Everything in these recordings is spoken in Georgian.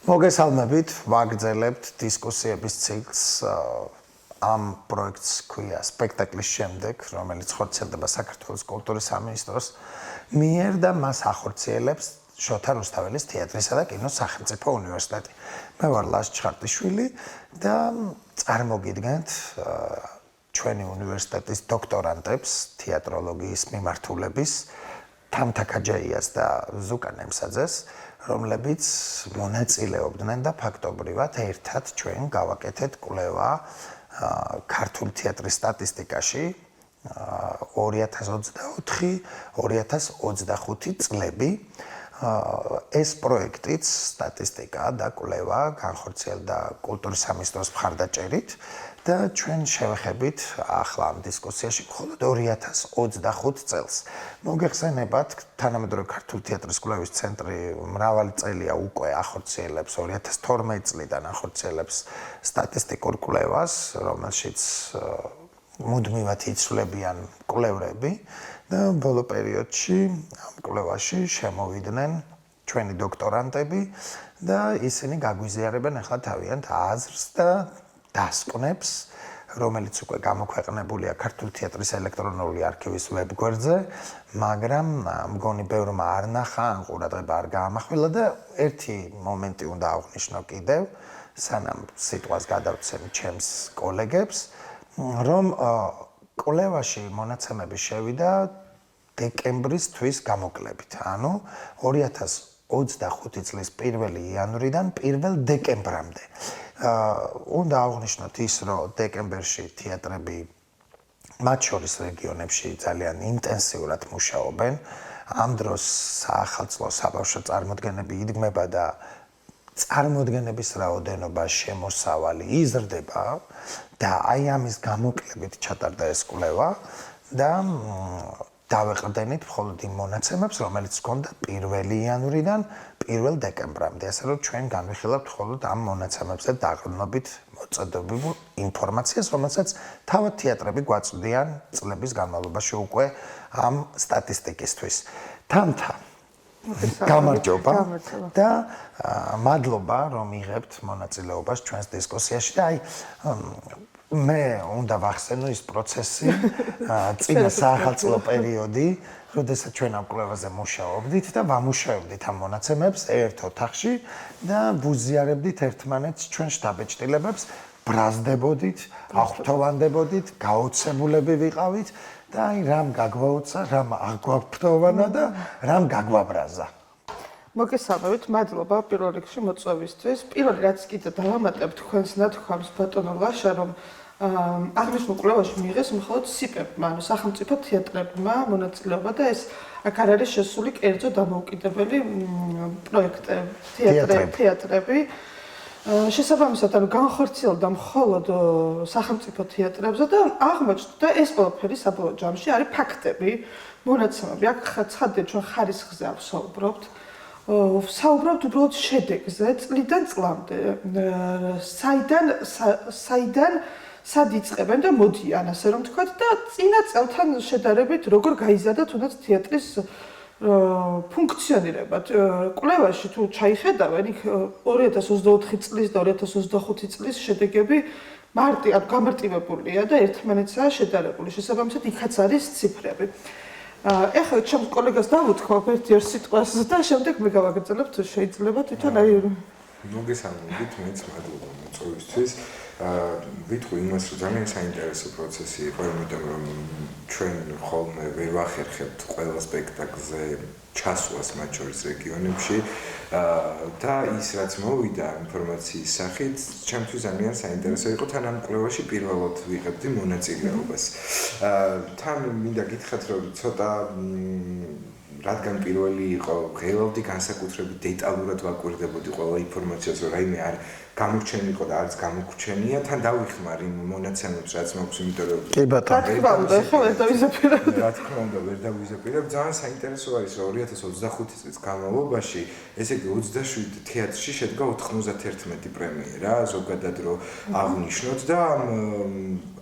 მოგესალმებით, ვაგრძელებთ დისკუსიების ციკლს ამ პროექტს ქვია სპექტაკლის შემდეგ, რომელიც ხორციელდება საქართველოს კულტურის სამინისტროს მიერ და მას ახორციელებს შოთა რუსთაველის თეატრისა და კინოს სახელმწიფო უნივერსიტეტი. მე ვარ ლაშ ჩხარტიშვილი და წარმოგიდგენთ ჩვენი უნივერსიტეტის დოქტორანტებს, თეატროლოგიის მიმართულების თამთა ქაჯაიას და ზუკა ნემსაძეს, რომლებიც მონაწილეობდნენ და ფაქტობრივად ერთად ჩვენ გავაკეთეთ კვლევა ქართული თეატრის სტატისტიკაში 2024-2025 წლები. ეს პროექტიც სტატისტიკა და კვლევა განხორციელდა კულტურის სამინისტროს მხარდაჭერით და ჩვენ შევეხებით ახლა ამ დისკუსიაში მხოლოდ 2025 წელს. მოგეხსენებათ, თანამედროვე ქართული თეატრის კვლევის ცენტრი მრავალი წელია უკვე ახორციელებს 2012 წლიდან ახორციელებს სტატისტიკურ კვლევას, რომელშიც მუდმივად იცვლებიან კვლევრები და ბოლო პერიოდში ამ კვლევაში შემოვიდნენ ჩვენი დოქტორანტები და ისინი გაგვიზიარებენ ახლა თავიანთ აზრს და დასკვნებს, რომელიც უკვე გამოქვეყნებულია ქართული თეატრის ელექტრონული არქივის ვებგვერდზე, მაგრამ მგონი ბევრმა არ ნახა, ან ყურადღება არ გაამახვილა და ერთი მომენტი უნდა აღვნიშნო კიდევ, სანამ სიტყვას გადავცემ ჩემს კოლეგებს, რომ კვლევაში მონაცემები შევიდა დეკემბრის თვის გამოკლებით, ანუ 2025 წლის 1 იანვრიდან 1 დეკემბრამდე. უნდა აღვნიშნოთ ის, რომ დეკემბერში თეატრები მათ შორის რეგიონებში ძალიან ინტენსიურად მუშაობენ. ამ დროს საახალწლო საბავშვო წარმოდგენები იდგმება და წარმოდგენების რაოდენობა შემოსავალი იზრდება და აი ამის გამოკლებით ჩატარდა ეს კვლევა და დავეყრდენით მხოლოდ იმ მონაცემებს, რომელიც ჰქონდა 1 იანვრიდან 1 დეკემბრამდე, ასე რომ ჩვენ განვიხილავთ მხოლოდ ამ მონაცემებზე დაყრდნობით მოწოდებულ ინფორმაციას, რომელსაც თავად თეატრები გვაწვდიან წლების განმავლობაში უკვე ამ სტატისტიკისთვის. თამთა გამარჯობა და მადლობა, რომ იღებთ მონაწილეობას ჩვენს დისკუსიაში და აი მე უნდა ვახსენო ის პროცესი, წინა საახალწლო პერიოდი, როდესაც ჩვენ ამ კვლევაზე მუშაობდით და ვამუშავებდით ამ მონაცემებს ერთ ოთახში და ვუზიარებდით ერთმანეთს ჩვენ შტაბ-ეჭდილებებს, ბრაზდებოდით, აღვთოვანდებოდით, გაოცებულები ვიყავით და აი რამ გაგვაუცა, რამ აგვაფრთოვანა და რამ გაგვაბრაზა. მოგესალმებით, მადლობა პირველ რიგში მოწვევისთვის. პირველი რაც კიდე დავამატებ თქვენს ნათქვამს ბატონო ლაშა, რომ აღნიშნულ კვლევაში მიიღეს მხოლოდ სიპებმა, ანუ სახელმწიფო თეატრებმა მონაწილეობა და ეს აქ არ არის შესული კერძო დამოუკიდებელი თეატრები. შესაბამისად, ანუ განხორციელდა მხოლოდ სახელმწიფო თეატრებზე და აღმოჩნდა ეს ყველაფერი საბოლოო ჯამში არის ფაქტები, მონაცემები. აქ ცხადია ჩვენ ხარისხზე არ ვსაუბრობთ. საუბრობთ უბრალოდ შედეგზე, წლიდან წლამდე. საიდან სად იწყებენ და მოდიან, ასე რომ თქვათ და წინა წელთან შედარებით როგორ გაიზარდა თუნდაც თეატრის ფუნქციონირება. კვლევაში თუ ჩაიხედავენ, იქ 2024 წლის და 2025 წლის შედეგები გამარტივებულია და ერთმანეთსაა შედარებული. შესაბამისად, იქაც არის ციფრები. ეხლა ჩემს კოლეგას დავუთქვავ ერთ-ერთ სიტყვას და შემდეგ მე გავაგრძელებ თუ შეიძლება თვითონ აი მოგესალმებით, მეც მადლობა მოწვევისთვის. ვიტყვი იმას, რომ ძალიან საინტერესო პროცესი იყო, იმიტომ რომ ჩვენ ხოლმე ვერ ვახერხებთ ყველა სპექტაკლზე ჩასვლას მათ შორის რეგიონებში და ის რაც მოვიდა ინფორმაციის სახით, ჩემთვის ძალიან საინტერესო იყო, თან ამ კვლევაში პირველად ვიღებდი მონაწილეობას. თან მინდა გითხრათ, რომ ცოტა რადგან პირველი იყო, ღელავდი განსაკუთრებით დეტალურად ვაკვირდებოდი ყველა ინფორმაციას, რომ რაიმე არ გამორჩენილიყო და არც გამოგრჩენია, თან დავიხმარ იმ მონაცემებს, რაც მაქვს, იმიტომ რომ კი ბატონო, რა თქმა უნდა, ეხლა ვერ დავიზაპირებ. რა თქმა უნდა, ვერ დავიზაპირებ. ძალიან საინტერესო არის, რომ 2025 წლის განმავლობაში, ესე იგი 27 თეატრში შედგა 91 პრემიერა, ზოგადად რო აღნიშნოთ და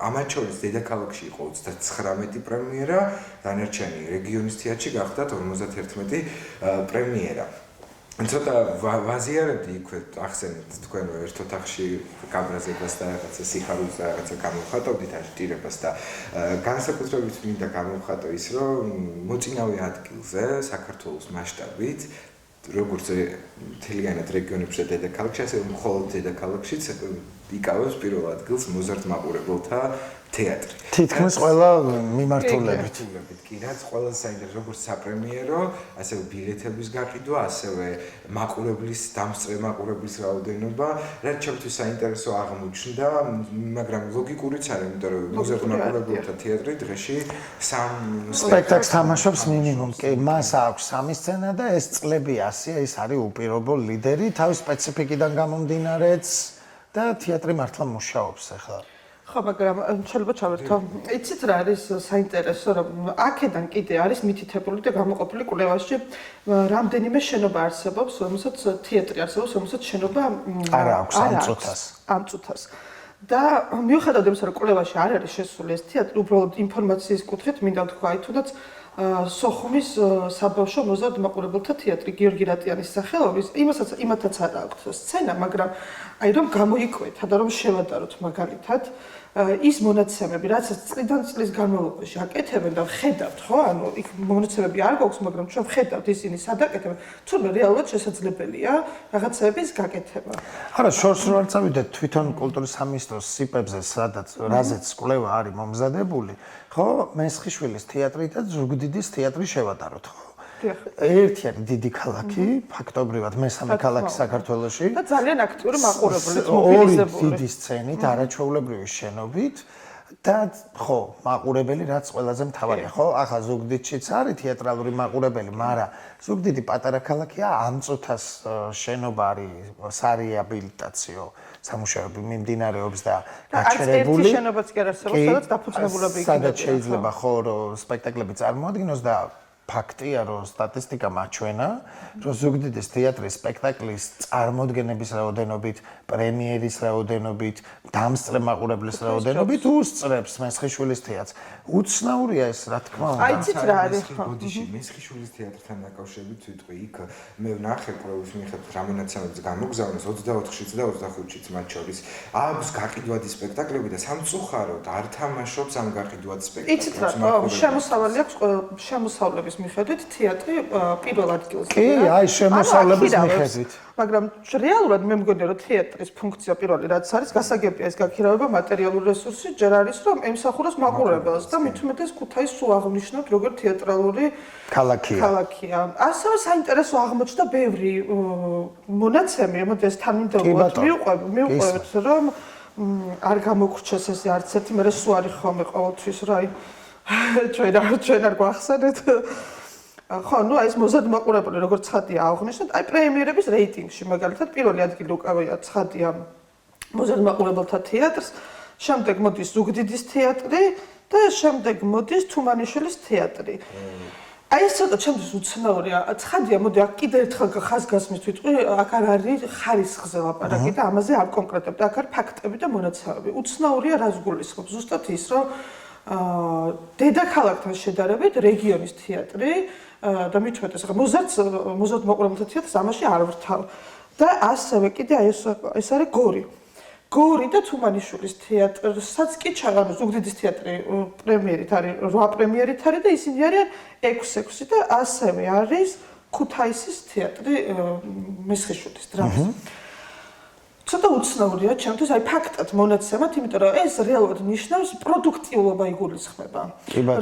ამათ შორის დედაქალაქში იყო 39 პრემიერა, დანარჩენი რეგიონის თეატრში გახდათ 51 პრემიერა. ცოტა ვაზიარებდი იქვე ახსენეთ თქვენ ერთ ოთახში გაბრაზებას და რაღაცა სიხარულს და რაღაცა გამოვხატავდით აშტირებას და განსაკუთრებით მინდა გამოვხატო ის რომ მოწინავე ადგილზე საქართველოს მასშტაბით როგორც მთლიანად რეგიონებში და დედაქალაქში ასევე მხოლოდ დედაქალაქშიც იკავებს პირველ ადგილს მოზარდ მაყურებელთა თეატრი. თითქმის ყველა მიმართულებით. კი, რაც ყველა საინტერესო როგორც საპრემიერო, ასევე ბილეთების გაყიდვა, ასევე მაყურებლის დამსწრე მაყურებლის რაოდენობა, რაც ჩემთვის საინტერესო აღმოჩნდა, მაგრამ ლოგიკურიც არის, იმიტომ რომ მოზარდ მაყურებელთა თეატრი დღეში 3 სპექტაკლს თამაშობს მინიმუმ. კი, მას აქვს 3 სცენა და ეს წლები 100-ია, ის არის უპირობო ლიდერი, თავის სპეციფიკიდან გამომდინარეც და თეატრი მართლა მუშაობს ახლა. ხო, მაგრამ შეიძლება ჩავერთო. იცით რა არის საინტერესო, რომ აქედან კიდე არის მითითებული და გამოყოფილი კვლევაში რამდენიმე შენობა არსებობს, რომელსაც თეატრი არსებობს, რომელსაც შენობა არ აქვს ამ წუთას. და მიუხედავად იმისა, რომ კვლევაში არ არის შესული ეს თეატრი, უბრალოდ ინფორმაციის კუთხით მინდა ვთქვა, აი თუნდაც სოხუმის საბავშვო მოზარდ მაყურებელთა თეატრი გიორგი რატიანის სახელობის, იმათაც არ აქვს სცენა, მაგრამ აი რომ გამოიკვეთა და რომ შევადაროთ მაგალითად ის მონაცემები, რაც წლიდან წლის განმავლობაში აკეთებენ და ხედავთ, ხო? ანუ იქ მონაცემები არ გვაქვს, მაგრამ ჩვენ ხედავთ ისინი სად აკეთებენ, თუმცა რეალურად შესაძლებელია რაღაცების გაკეთება. არა, შორს რო არ წავიდეთ თვითონ კულტურის სამინისტროს სიპებზე, სადაც რაზეც კვლევა არის მომზადებული, ხო? მესხიშვილის თეატრი და ზუგდიდის თეატრი შევადაროთ, ხო? ერთი არის დიდი ქალაქი, ფაქტობრივად მესამე ქალაქი საქართველოში და ძალიან აქტიური მაყურებელი მობილიზებული. ორი დიდი სცენით, არაჩვეულებრივი შენობით და ხო, მაყურებელი რაც ყველაზე მთავარია, ხო? ახლა ზუგდიდშიც არის თეატრალური მაყურებელი, მაგრამ ზუგდიდი პატარა ქალაქია, ამ წუთას შენობა არის სარეაბილიტაციო სამუშაოები მიმდინარეობს და გაჩერებული. ერთი შენობაც კი არ არსებობს, სადაც დაფუძნებულები იქნება. სადაც შეიძლება ხო რომ სპექტაკლები წარმოადგინოს და ფაქტია, რომ სტატისტიკა მაჩვენა, რომ ზუგდიდის თეატრის სპექტაკლის წარმოდგენების რაოდენობით, პრემიერის რაოდენობით, დამსწრე მაყურებლის რაოდენობით უსწრებს მესხიშვილის თეატრს. უცნაურია ეს, რა თქმა უნდა. აიცით რა არის ხო? მესხიშვილის თეატრთან დაკავშირებით ვიტყვი, იქ მე ვნახე პროვის მიხედვით რამენაცემებს გამოგზავნეს 24-შიც და 25-შიც მათ შორის. აქვს გაყიდვადი სპექტაკლები და სამწუხაროდ არ თამაშობს ამ გაყიდვად სპექტაკლებს. იცით რა, შემოსავალი აქვს შემოსავლების მიხედვით თეატრი პირველ ადგილზე. კი, აი შემოსავლების მიხედვით. მაგრამ რეალურად მე მგონია რომ თეატრის ფუნქცია პირველი რაც არის გასაგებია ეს გაქირავება მატერიალური რესურსი ჯერ არის რომ ემსახუროს მაყურებელს და მით უმეტეს ქუთაისს სულ აღნიშნოთ როგორც თეატრალური ქალაქია. ასევე საინტერესო აღმოჩნდა ბევრი მონაცემი, მოდი ეს თანმიმდევრულად მივყვებით რომ არ გამოგვრჩეს ეს არც ერთი მე სულ არის ხოლმე ყოველთვის რა ჩვენ არ გვახსენეთ ხო, ну, ეს მოზარდ მაყურებელი როგორც ცხადია აღნიშნეთ, აი პრემიერების რეიტინგში მაგალითად პირველი ადგილი უკავია ცხადია მოზარდ მაყურებელთა თეატრს, შემდეგ მოდის ზუგდიდის თეატრი და შემდეგ მოდის თუმანიშვილის თეატრი. აი ეს ცოტა ჩემთვის უცნაურია. ცხადია, მოდი აქ კიდე ერთხელ ხაზგასმით ვიტყვი, აქ არ არის ხარისხზე ლაპარაკი და ამაზე არ კონკრეტებდა, აქ არის ფაქტები და მონაცემები. უცნაურია რას გულისხმობს? ზუსტად ის, რომ დედაქალაქთან შედარებით რეგიონის თეატრი და მით უმეტეს მოზარდ მაყურებელთა თეატრს ამაში არ ვრთავ. და ასევე კიდე აი ეს არის გორი და თუმანიშვილის თეატრსაც კი ჩაღანო ზუგდიდის თეატრი პრემიერით არის 8 პრემიერით არის და ისინი არიან 6 და ასევე არის ქუთაისის თეატრი მესხიშვილის დრამის. ცოტა უცნაურია ჩემთვის აი ფაქტად მონაცემად, იმიტომ რომ ეს რეალურად ნიშნავს პროდუქტიულობა იგულისხმება.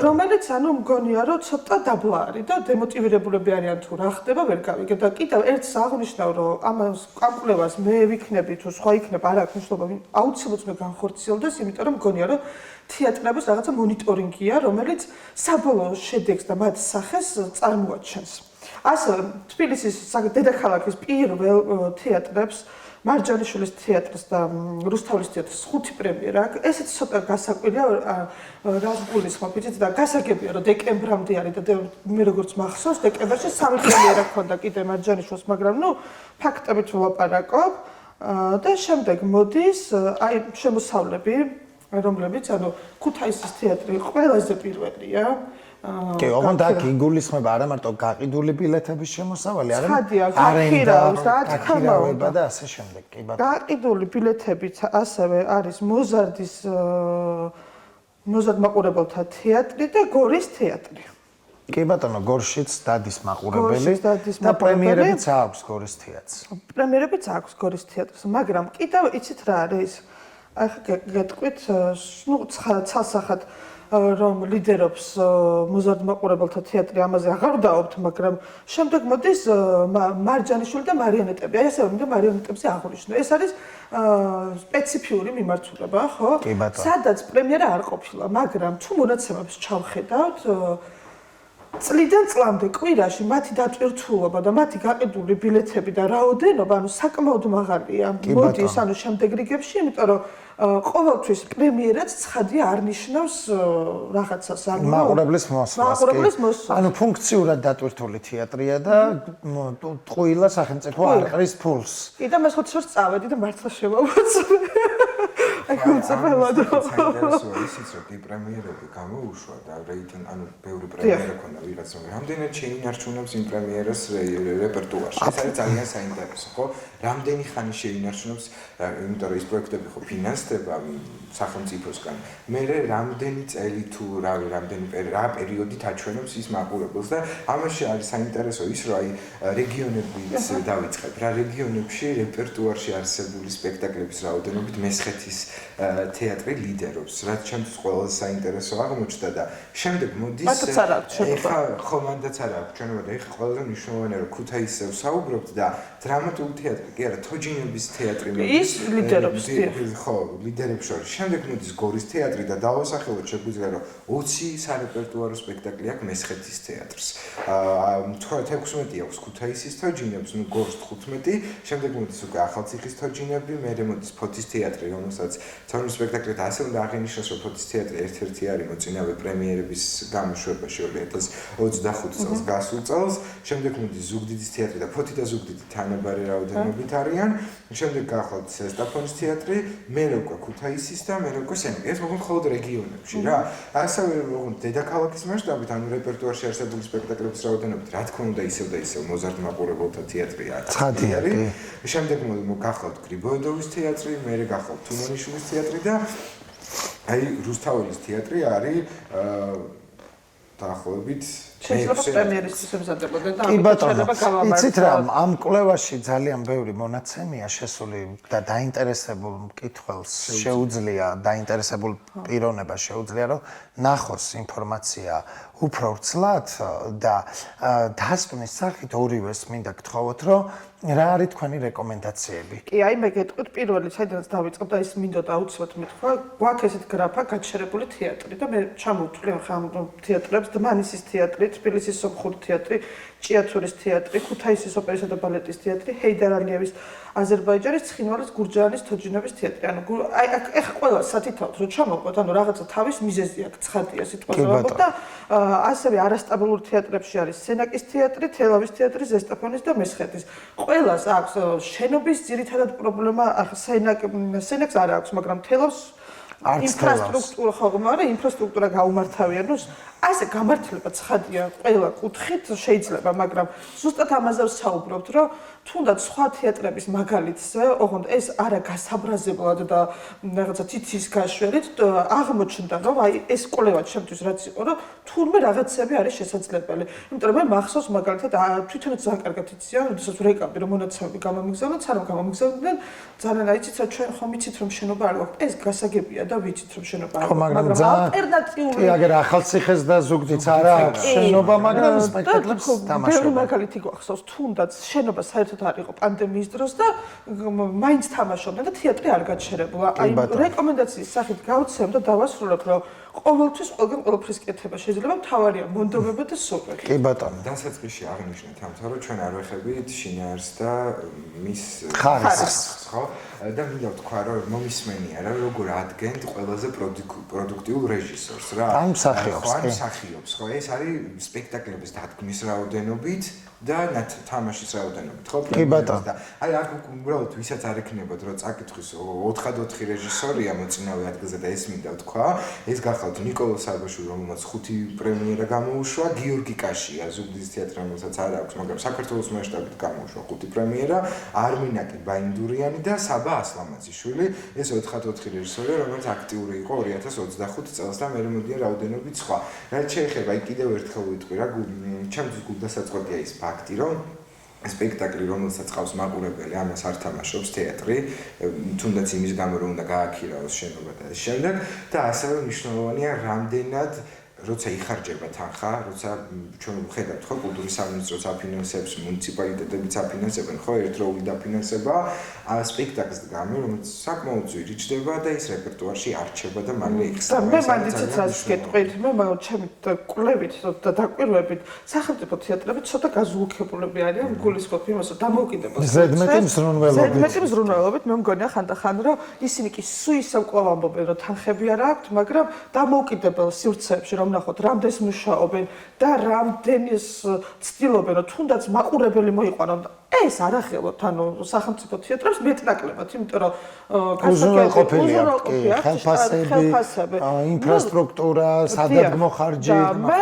რომელიც ანუ მგონია რომ ცოტა დაბლა არის და დემოტივირებულები არიან თუ რა ხდება ვერ გავიგებ და კიდევ ერთს აღნიშნავ რომ ამ კვლევას მე ვიქნები თუ სხვა იქნება არ აქვს მნიშვნელობა, აუცილებლად მე განხორციელდეს, იმიტომ რომ მგონია რომ თეატრების რაღაცა მონიტორინგია, რომელიც საბოლოო შედეგს და მათ სახეს წარმოაჩენს. ასევე თბილისის დედაქალაქის პირველ თეატრებს მარჯანიშვილის თეატრს და რუსთაველის თეატრს 5 პრემიერა აქვს. ესეც ცოტა გასაკვირია, რას გულისხმობ, იცით და გასაგებია, რომ დეკემბრამდე არის და მე როგორც მახსოვს, დეკემბერში 3 პრემიერა ჰქონდა კიდე მარჯანიშვილს, მაგრამ ნუ ფაქტებით ვლაპარაკობ და შემდეგ მოდის აი შემოსავლები, რომლებიც ანუ ქუთაისის თეატრი ყველაზე პირველია. კი, ოღონდ აქ იგულისხმება არა მარტო გაყიდული ბილეთების შემოსავალი, ცხადია, არენდა, გაქირავება აქირავება და ასე შემდეგ. კი, ბატონო. გაყიდული ბილეთებიც ასევე არის მოზარდ მაყურებელთა თეატრი და გორის თეატრი. კი ბატონო, გორშიც დადის მაყურებელი გორშიც დადის და მაყურებელი. პრემიერებიც აქვს გორის თეატრს. პრემიერებიც აქვს გორის თეატრს, მაგრამ კიდევ იცით რა არის? ახლა გეტყვით, ნუ ცალსახად რომ ლიდერობს მოზარდ მაყურებელთა თეატრი, ამაზე აღარ ვდაობთ, მაგრამ შემდეგ მოდის მარჯანიშვილი და მარიონეტები. აი ასე უნდა მარიონეტებზე აღვნიშნო. ეს არის სპეციფიური მიმართულება, ხო? კი, ბატონო. სადაც პრემიერა არ ყოფილა, მაგრამ თუ მონაცემებს ჩავხედავთ, წლიდან წლამდე კვირაში მათი დატვირთულობა და მათი გაყიდული ბილეთები და რაოდენობა, ანუ საკმაოდ მაღალია. მოდის ანუ შემდეგ რიგებში, იმიტომ რომ ყოველთვის პრემიერაც ცხადია არ ნიშნავს რაღაცას, ანუ მაყურებლის მოსვლას. ანუ ფუნქციურად დატვირთული თეატრია და ტყუილა სახელმწიფო არ ყრის ფულს. კი და მე ხოცოს წავედი და მართლა შევავოცე. აი კონცეფელად. საინტერესოა ისიც რომ კი პრემიერები გამოუშვა და რეიტინგ ანუ ბევრი პრემიერა ქონდა ვიღაცამ. რამდენად შეინარჩუნებს იმ პრემიერას რეპერტუარში. ეს არის ძალიან საინტერესო, ხო? რამდენი ხანი შეინარჩუნებს, იმიტომ რომ ის პროექტები ხო ფინანსდება სახელმწიფოსგან. მე რამდენი წელი თუ რამდენი რა პერიოდით აჩვენებს ის მაყურებელს და ამაში არის საინტერესო ის რომ აი რეგიონებიც დავიწყებ. რა რეგიონებში რეპერტუარში არსებული სპექტაკლების რაოდენობით მესხეთის თეატრი ლიდერობს, რაც ჩემთვის ყველაზე საინტერესო აღმოჩნდა და შემდეგ მოდის ეხა ხო მანდაც არა აქვს ჩვენობა და ეხა ყველაზე მნიშვნელოვანია რომ ქუთაისზე ვსაუბრობთ და დრამატული თეატრი კი არა თოჯინების თეატრი ის ლიდერობს ხო ლიდერებს შორის შემდეგ მოდის გორის თეატრი და დავასახელოთ შეგვიძლია რომ 20 სარეპერტუარო სპექტაკლი აქვს მესხეთის თეატრს 16 აქვს ქუთაისის თოჯინებს ნუ გორს 15 შემდეგ მოდის უკვე ახალციხის თოჯინები მერე მოდის ფოთის თეატრი რომელსაც თორემ სპექტაკლით ასე უნდა აღინიშნოს რომ ფოთის თეატრი ერთ-ერთი არის მოწინავე პრემიერების გამოშვებაში 2025 წელს გასულ წელს შემდეგ მოდის ზუგდიდის თეატრი და ფოთი და ზუგდიდი თანაბარი რაოდენობით არიან შემდეგ გახლავთ სტაფონის თეატრი მერე უკვე ქუთაისის და მერე უკვე სენაკი ეს მოხდა მხოლოდ რეგიონებში რა ასევე მოხდა დედაქალაქის მასშტაბით ანუ რეპერტუარში არსებული სპექტაკლების რაოდენობით რა თქმა უნდა ისევ და ისევ მოზარდ მაყურებელთა თეატრია შემდეგ გახლავთ გრიბოედოვის თეატრი მერე გახლავთ თუმანიშვილის თეატრი და აი რუსთაველის თეატრი არის დაახლოებით შეიძლება პრემიერისთვის ემზადებოდნენ და ამიტომ შეიძლება გავამართლოთ. იცით რა, ამ კვლევაში ძალიან ბევრი მონაცემია შესული და დაინტერესებულ მკითხველს შეუძლია, დაინტერესებულ პიროვნებას შეუძლია, რომ ნახოს ინფორმაცია უფრო ვრცლად და დასკვნის სახით ორივეს მინდა გთხოვოთ, რომ რა არის თქვენი რეკომენდაციები? კი, აი მე გეტყვით პირველი, საიდანაც დავიწყებ და ის მინდოდა აუცილებლად მითქვა, გვაქვს ესეთ გრაფა გაჩერებული თეატრი და მე ჩამოვთვლი ხა თეატრებს, დმანისის თეატრი, თბილისის სომხური თეატრი, ჭიათურის თეატრი, ქუთაისის ოპერისა და ბალეტის თეატრი, ჰეიდარ ალიევის აზერბაიჯანის ცხინვალის გურჯაანის თოჯინების თეატრი. ანუ აი ეხა ყველა სათითაოდ რო ჩამოვყოთ, ანუ რაღაცა თავის მიზეზი აქვს, ცხადია სიტყვაზე ვამბობ და ასევე არასტაბილურ თეატრებში არის სენაკის თეატრი, თელავის თეატრი, ზესტაფონის და მესხეთის. ყველას აქვს შენობის ძირითადად პრობლემა, სენაკს არ აქვს, მაგრამ თელავს ინფრასტრუქტურა ხო, მაგრამ ინფრასტრუქტურა გაუმართავია, ნუ ასე გამართლება ცხადია ყველა კუთხით შეიძლება, მაგრამ ზუსტად ამაზე ვსაუბრობთ, რომ თუნდაც სხვა თეატრების მაგალითზე, ოღონდ ეს არა გასაბრაზებლად და რაღაცა თითის გაშვერით აღმოჩნდა, რომ აი ეს კვლევა ჩემთვის რაც იყო, რომ თურმე რაღაცები არის შესაძლებელი. იმიტომ რომ მე მახსოვს მაგალითად თვითონაც ძალიან კარგად იციან, როდესაც ვრეკავდი რომ მონაცემები გამომიგზავნოთ, სანამ გამომიგზავნდნენ, ძალიან აიცით რა ჩვენ ხომ იცით რომ შენობა არ გვაქვს. ეს გასაგებია და ვიცით რომ შენობა არ გვაქვს, მაგრამ ალტერნატიული კი, აგერ ახალციხეს და ზუგდიდს არა აქვს შენობა, მაგრამ სპექტაკლებს თამაშობენ. ბევრი მაგალითი გვახსოვს, თუნდაც შენობა საერთოდ არ იყო პანდემიის დროს და მაინც თამაშობდნენ და თეატრი არ გაჩერებულა. აი რეკომენდაციის სახით გავცემ და დავასრულებ, რომ ყოველთვის ყველგან ყველაფრის კეთება შეიძლება, მთავარია მონდომება და სუპერი. კი ბატონო. დასაწყისში აღნიშნეთ ამიტომ, რომ ჩვენ არ ვეხებით შინაარსს და მის ხარისხს, ხო? და მინდა ვთქვა, რომ მომისმენია რა, როგორ ადგენთ ყველაზე პროდუქტიულ რეჟისორს რა. ან მსახიობს, ხო, ან მსახიობს, ხო? ეს არის სპექტაკლების დადგმის რაოდენობით და თამაშის რაოდენობით, ხო? კი ბატონო. და აი აქ უბრალოდ ვისაც არ ექნებოდ რომ წაკითხვის 4-4 რეჟისორია მოწინავე ადგილზე და ეს მინდა ვთქვა, ეს გახავთ ნიკოლოზ საბაშვილი, რომელმაც 5 პრემიერა გამოუშვა, გიორგი კაშია, ზუგდიდის თეატრ, რომელსაც არ აქვს, მაგრამ საქართველოს მასშტაბით გამოუშვა 5 პრემიერა, არმინაკი ბაინდურიანი და საბა ასლამაძიშვილი, ეს 4-4 რეჟისორია, რომელიც აქტიური იყო 2025 წელს და მე მოდიან რაოდენობით სხვა. რაც შეეხება აი კიდევ ერთხელ ვიტყვი რა, ჩემთვის გულდასაწყვეტია ის ფაქტი, რომ სპექტაკლი, რომელსაც ყავს მაყურებელი, ამას არ თამაშობს თეატრი, თუნდაც იმის გამო, რომ უნდა გააქირაოს შენობა და ამ შემდეგ და ასევე მნიშვნელოვანია, რამდენად როცა იხარჯება თანხა, როცა ჩვენ ვხედავთ ხო კულტურის სამინისტროც აფინანსებს, მუნიციპალიტეტებიც აფინანსებენ, ხო ერთდროული დაფინანსება სპექტაკლს გამო, რომელიც საკმაოდ ძვირი ჩდება და ის რეპერტუარში არჩება და მალე იხსნება. მე მანდიცაც რაც გეტყვით, მე ჩემი კვლევით და დაკვირვებით, სახელმწიფო თეატრები ცოტა გაზულქებულები არიან, გულისხმობ იმას, რომ დამოუკიდებლად ზედმეტი მზრუნველობით, მე მგონია ხანდახან რომ ისინი კი სუისავ კვლავ ამბობენ, რომ თანხები არ აქვთ, მაგრამ დამოუკიდებელ სივრცეებში რომ ნახოთ, რამდენს მუშაობენ და რამდენს ცდილობენ, რომ თუნდაც მაყურებელი მოიყვანონ. ეს არ ახელოთ, ანუ სახელმწიფო თეატრებს მეტნაკლებად, იმიტომ რომ უზრუნველყოფილია, ხელფასები, ინფრასტრუქტურა, სადადგმო ხარჯი, მე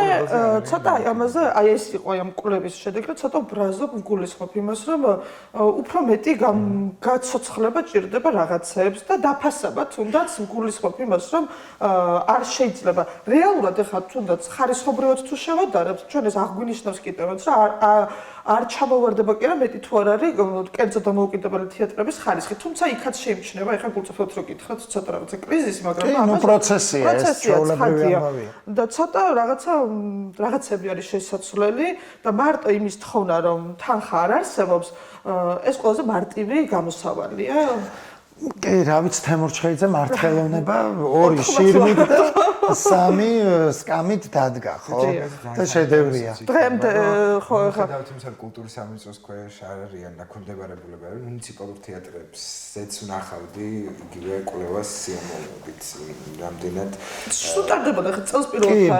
ცოტა ამაზე აი ეს იყო ამ კვლევის შედეგი, რომ ცოტა ბრაზობ გულისხმობ იმას, რომ უფრო მეტი გაცოცხლება ჭირდება რაღაცეებს და დაფასება თუნდაც გულისხმობ იმას, რომ არ შეიძლება რეალურად ეხლა თუნდაც ხარისხობრივად თუ შევადარებთ, ჩვენ ეს აღვნიშნავს კიდევაც, რომ არ ჩამოვარდება კი არა მეტი თუ არ არის კერძო დამოუკიდებელი თეატრების ხარისხი, თუმცა იქაც შეიმჩნევა, ეხლა გულწრფელად რო გითხრათ, ცოტა რაღაცა კრიზისი, მაგრამ ამას პროცესია ეს ჩვეულებრივი ამბავია. და ცოტა რაღაცები არის შესაძლებელი და მარტო იმის თხოვნა, რომ თანხა არ არსებობს, ეს ყველაზე მარტივი გამოსავალია. კი, რა ვიცი, თემურჩხეიძე მართლეობა 2 შირმით და 3 სკამით დადგა, ხო? და შედევრია. დღემდე ხო ხა დავთ იმის რომ კულტურის სამინისტროს ქვეშ არ არიან დაქვემდებარებულები, არის მუნიციპალურ თეატრებსაც ვნახავდი იგივე კვლევას სიამოვნებით, რამდენად სტუდენტებოდა ხა წელს კი,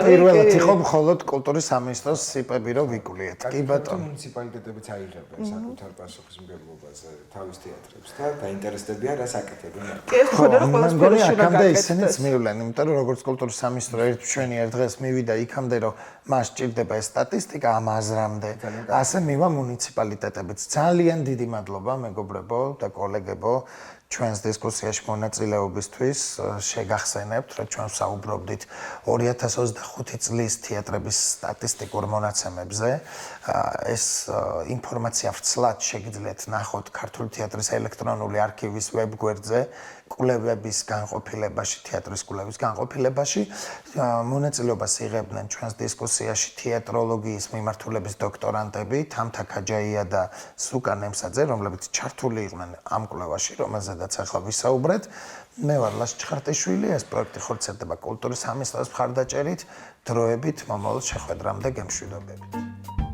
პირველად იყო მხოლოდ კულტურის სამინისტროს სიპები რო ვიკულიეთ. კი ბატონო. მუნიციპალიტეტებიც აიღებენ საკუთარ პასუხისმგებლობაზე თავის თეატრებს და დაინტერესდებიან რა საკეთებენ. კი, ეს ხოდა რა ყველა სფეროში უნდა აქამდე ისინიც მივლენ, იმიტომ რომ როგორც კულტურის სამინისტრო ერთ დღეს მივიდა იქამდე, რომ მას ჭირდება ეს სტატისტიკა ამ აზრამდე. ასე მივა მუნიციპალიტეტებიც. ძალიან დიდი მადლობა მეგობრებო და კოლეგებო. ჩვენს დისკუსიაში მონაწილეობისთვის შეგახსენებთ, რომ ჩვენ საუბრობდით 2025 წლის თეატრების სტატისტიკურ მონაცემებზე. ეს ინფორმაცია ვრცლად შეგიძლიათ ნახოთ ქართული თეატრის ელექტრონული არქივის ვებგვერდზე, კვლევების განყოფილებაში, თეატრის კვლევის განყოფილებაში. მონაწილეობას იღებდნენ ჩვენს დისკუსიაში თეატროლოგიის მიმართულების დოქტორანტები, თამთა ქაჯაია და სუკა ნემსაძე, რომლებიც ჩართული იყვნენ ამ კვლევაში, რომელზედაც ახლა ვისაუბრეთ. მე ვარ ლაშ ჩხარტიშვილი, ეს პროექტი ხორციელდება კულტურის სამინისტროს მხარდაჭერით, დროებით მომავალ შეხვედრამდე გემშვიდობებით.